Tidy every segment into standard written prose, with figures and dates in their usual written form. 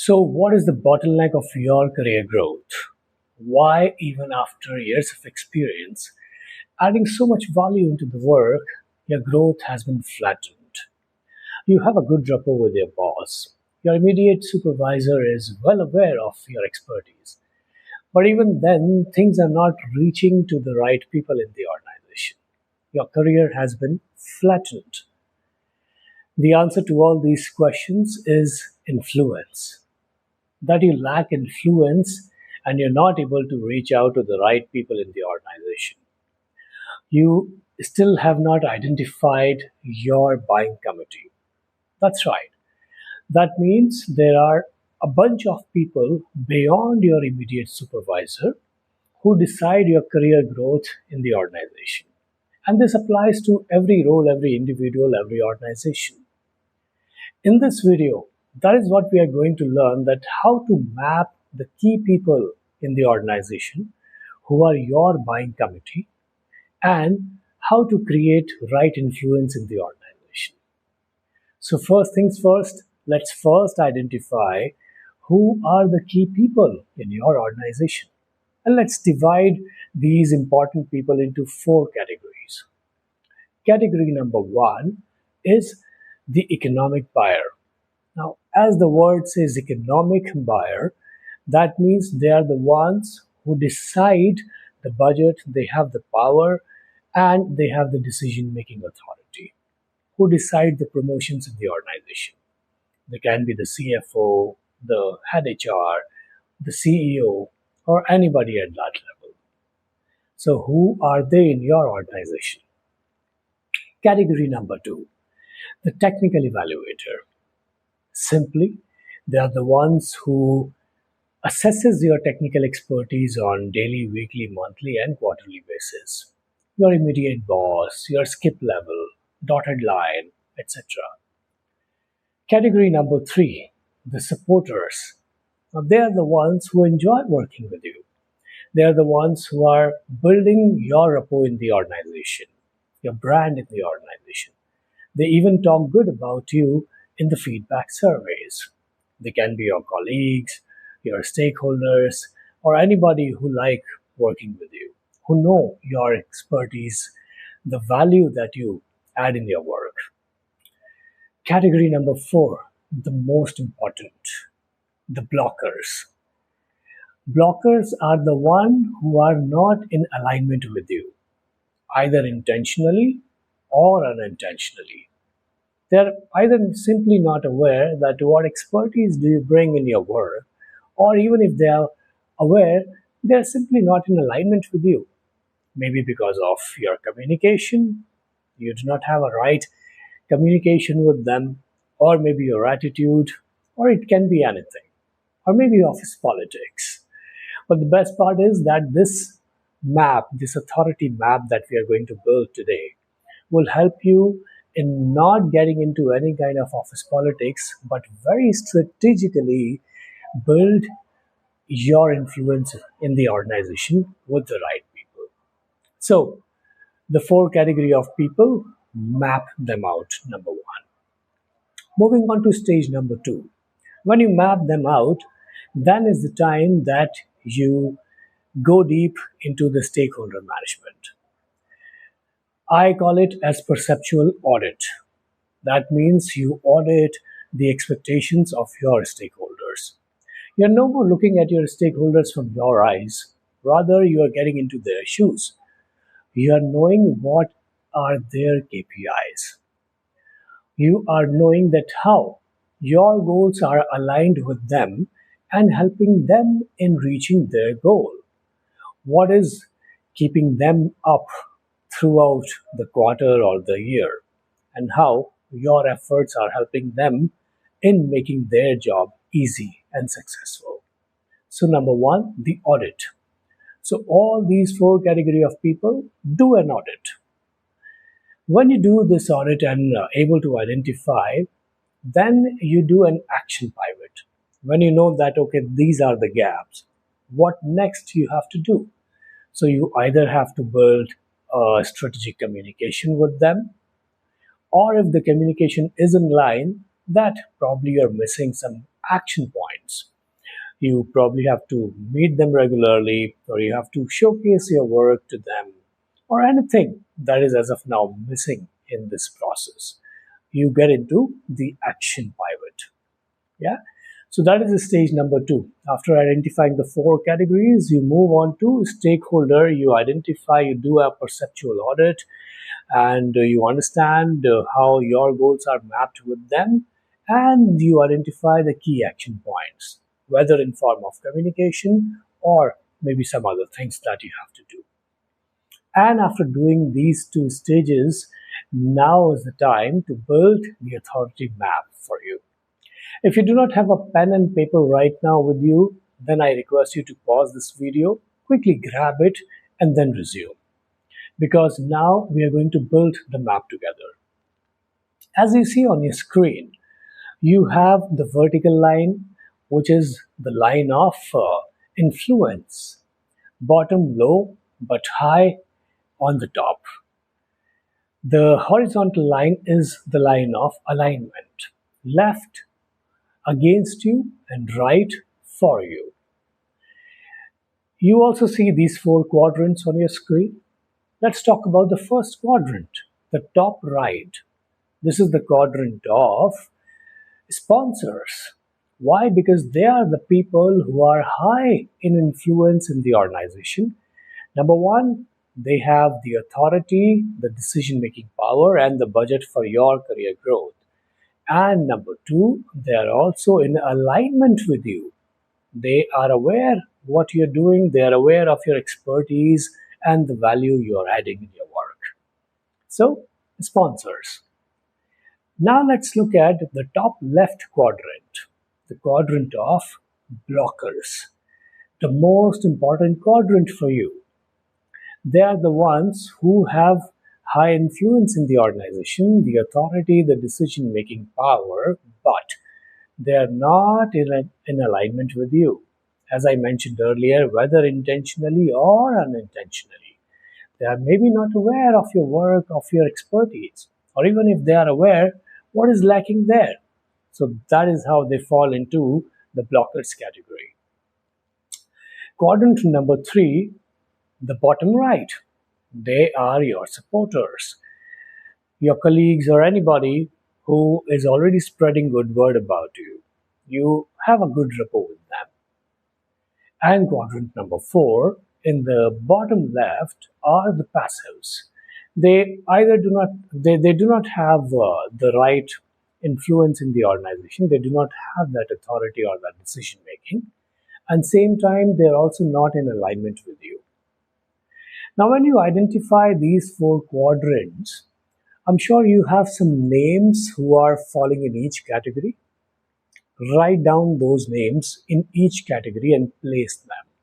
So, what is the bottleneck of your career growth? Why, even after years of experience, adding so much value into the work, your growth has been flattened? You have a good rapport with your boss. Your immediate supervisor is well aware of your expertise. But even then, things are not reaching to the right people in the organization. Your career has been flattened. The answer to all these questions is influence. That you lack influence and you're not able to reach out to the right people in the organization. You still have not identified your buying committee. That's right. That means there are a bunch of people beyond your immediate supervisor who decide your career growth in the organization. And this applies to every role, every individual, every organization. In this video, that is what we are going to learn, that how to map the key people in the organization who are your buying committee and how to create right influence in the organization. So first things first, let's first identify who are the key people in your organization. And let's divide these important people into four categories. Category number one is the economic buyer. Now, as the word says economic buyer, that means they are the ones who decide the budget, they have the power, and they have the decision making authority, who decide the promotions in the organization. They can be the CFO, the head HR, the CEO, or anybody at that level. So, who are they in your organization? Category number two, the technical evaluator. Simply, they are the ones who assesses your technical expertise on daily, weekly, monthly, and quarterly basis. Your immediate boss, your skip level, dotted line, etc. Category number three, the supporters. Now, they are the ones who enjoy working with you. They are the ones who are building your rapport in the organization, your brand in the organization. They even talk good about you in the feedback surveys. They can be your colleagues, your stakeholders, or anybody who like working with you, who know your expertise, the value that you add in your work. Category number four, the most important, the blockers. Blockers are the one who are not in alignment with you, either intentionally or unintentionally. They're either simply not aware that what expertise do you bring in your work, or even if they are aware, they're simply not in alignment with you. Maybe because of your communication, you do not have a right communication with them, or maybe your attitude, or it can be anything, or maybe office politics. But the best part is that this map, this authority map that we are going to build today, will help you in not getting into any kind of office politics, but very strategically build your influence in the organization with the right people. So, the four category of people, map them out, number one. Moving on to stage number two. When you map them out, then is the time that you go deep into the stakeholder management. I call it as perceptual audit. That means you audit the expectations of your stakeholders. You're no more looking at your stakeholders from your eyes, rather, you are getting into their shoes. You are knowing what are their KPIs. You are knowing that how your goals are aligned with them and helping them in reaching their goal. What is keeping them up throughout the quarter or the year, and how your efforts are helping them in making their job easy and successful. So, number one, the audit. So, all these four category of people do an audit. When you do this audit and able to identify, then you do an action pivot. When you know that, okay, these are the gaps, what next you have to do? So you either have to build a strategic communication with them, or if the communication is in line, that probably you're missing some action points. You probably have to meet them regularly, or you have to showcase your work to them, or anything that is as of now missing in this process. You get into the action pivot. Yeah. So that is the stage number two. After identifying the four categories, you move on to stakeholder. You identify, you do a perceptual audit, and you understand how your goals are mapped with them, and you identify the key action points, whether in form of communication or maybe some other things that you have to do. And after doing these two stages, now is the time to build the authority map for you. If you do not have a pen and paper right now with you, then I request you to pause this video, quickly grab it, and then resume. Because now we are going to build the map together. As you see on your screen, you have the vertical line, which is the line of influence. Bottom low, but high on the top. The horizontal line is the line of alignment. Left against you and right for you. You also see these four quadrants on your screen. Let's talk about the first quadrant, the top right. This is the quadrant of sponsors. Why? Because they are the people who are high in influence in the organization. Number one, they have the authority, the decision making power, and the budget for your career growth. And number two, they are also in alignment with you. They are aware what you're doing, they are aware of your expertise and the value you're adding in your work. So, sponsors. Now let's look at the top left quadrant, the quadrant of blockers, the most important quadrant for you. They are the ones who have high influence in the organization, the authority, the decision making power, but they are not in alignment with you. As I mentioned earlier, whether intentionally or unintentionally, they are maybe not aware of your work, of your expertise, or even if they are aware, what is lacking there. So that is how they fall into the blockers category. Quadrant number three, the bottom right. They are your supporters, your colleagues, or anybody who is already spreading good word about you. You have a good rapport with them. And quadrant number four, in the bottom left, are the passives. They either they do not have the right influence in the organization. They do not have that authority or that decision making. And same time, they're also not in alignment with you. Now, when you identify these four quadrants, I'm sure you have some names who are falling in each category. Write down those names in each category and place them.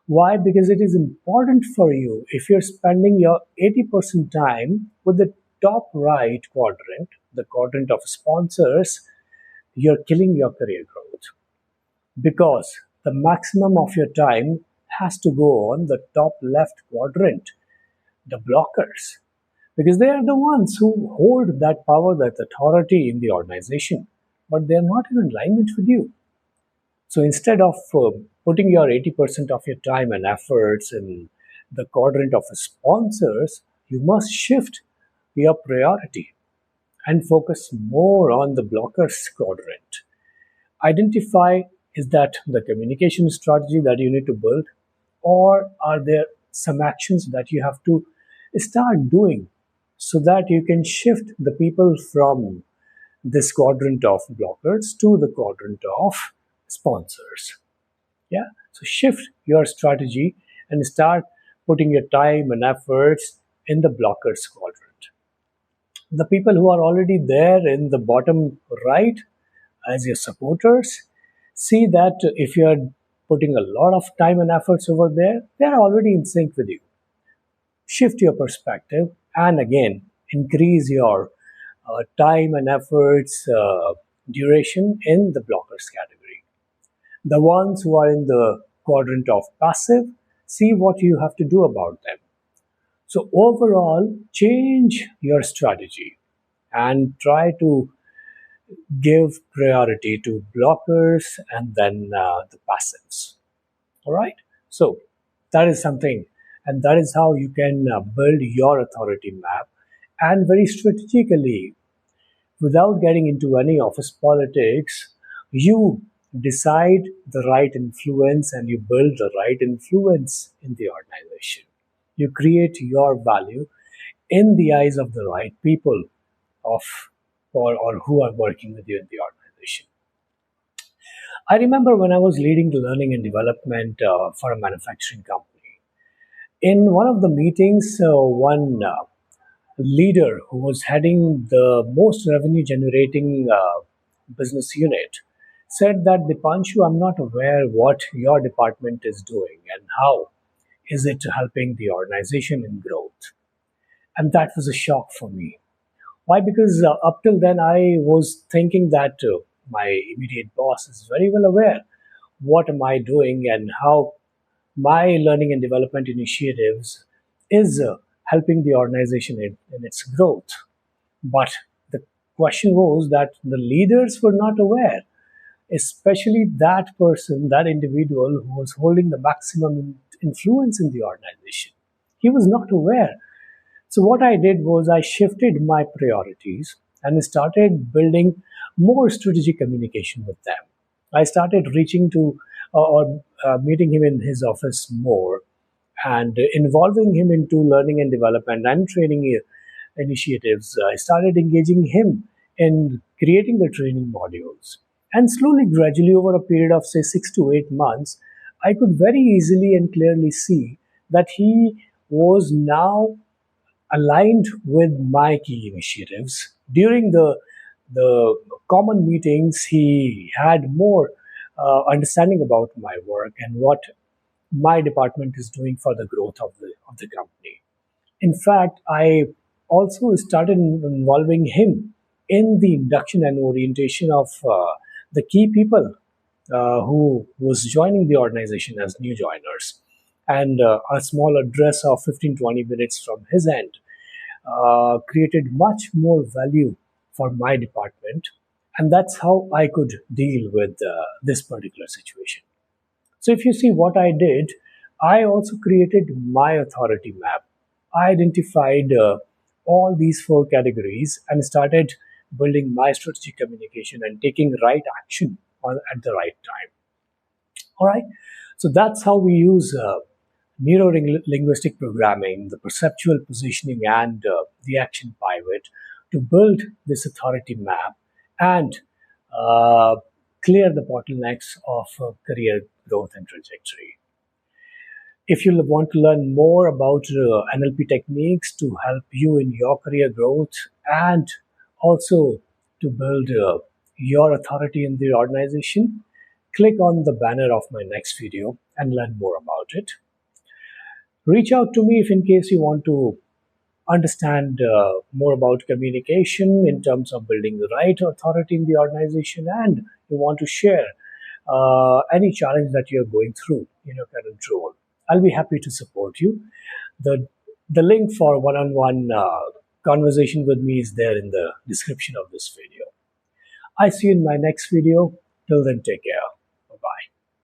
Why? Because it is important for you. If you're spending your 80% time with the top right quadrant, the quadrant of sponsors, you're killing your career growth. Because the maximum of your time has to go on the top left quadrant, the blockers. Because they are the ones who hold that power, that authority in the organization, but they're not in alignment with you. So instead of putting your 80% of your time and efforts in the quadrant of sponsors, you must shift your priority and focus more on the blockers quadrant. Identify, is that the communication strategy that you need to build, or are there some actions that you have to start doing so that you can shift the people from this quadrant of blockers to the quadrant of sponsors. Yeah, so shift your strategy and start putting your time and efforts in the blockers quadrant. The people who are already there in the bottom right as your supporters, see that if you are putting a lot of time and efforts over there, they are already in sync with you. Shift your perspective and again increase your time and efforts duration in the blockers category. The ones who are in the quadrant of passive, see what you have to do about them. So overall, change your strategy and try to give priority to blockers and then the passives. All right. So that is something, and that is how you can build your authority map and very strategically, without getting into any office politics, you decide the right influence and you build the right influence in the organization. You create your value in the eyes of the right people of or who are working with you in the organization. I remember when I was leading the learning and development for a manufacturing company. In one of the meetings, one leader who was heading the most revenue generating business unit said that, Dipanshu, I'm not aware what your department is doing and how is it helping the organization in growth. And that was a shock for me. Why? Because up till then I was thinking that my immediate boss is very well aware what am I doing and how my learning and development initiatives is helping the organization in its growth. But the question was that the leaders were not aware, especially that person, that individual who was holding the maximum influence in the organization. He was not aware. So, what I did was I shifted my priorities and started building more strategic communication with them. I started reaching to or meeting him in his office more and involving him into learning and development and training initiatives. I started engaging him in creating the training modules. And slowly, gradually, over a period of say 6 to 8 months, I could very easily and clearly see that he was now aligned with my key initiatives. During the common meetings, he had more understanding about my work and what my department is doing for the growth of the company. In fact, I also started involving him in the induction and orientation of the key people who was joining the organization as new joiners. And a small address of 15-20 minutes from his end created much more value for my department. And that's how I could deal with this particular situation. So if you see what I did, I also created my authority map. I identified all these four categories and started building my strategic communication and taking right action at the right time. All right. So that's how we use neuro linguistic programming, the perceptual positioning, and the action pivot to build this authority map and uh, clear the bottlenecks of career growth and trajectory. If you want to learn more about NLP techniques to help you in your career growth and also to build your authority in the organization, click on the banner of my next video and learn more about it. Reach out to me if in case you want to understand more about communication in terms of building the right authority in the organization and you want to share any challenge that you're going through in your current role. I'll be happy to support you. The link for one-on-one conversation with me is there in the description of this video. I see you in my next video. Till then, take care.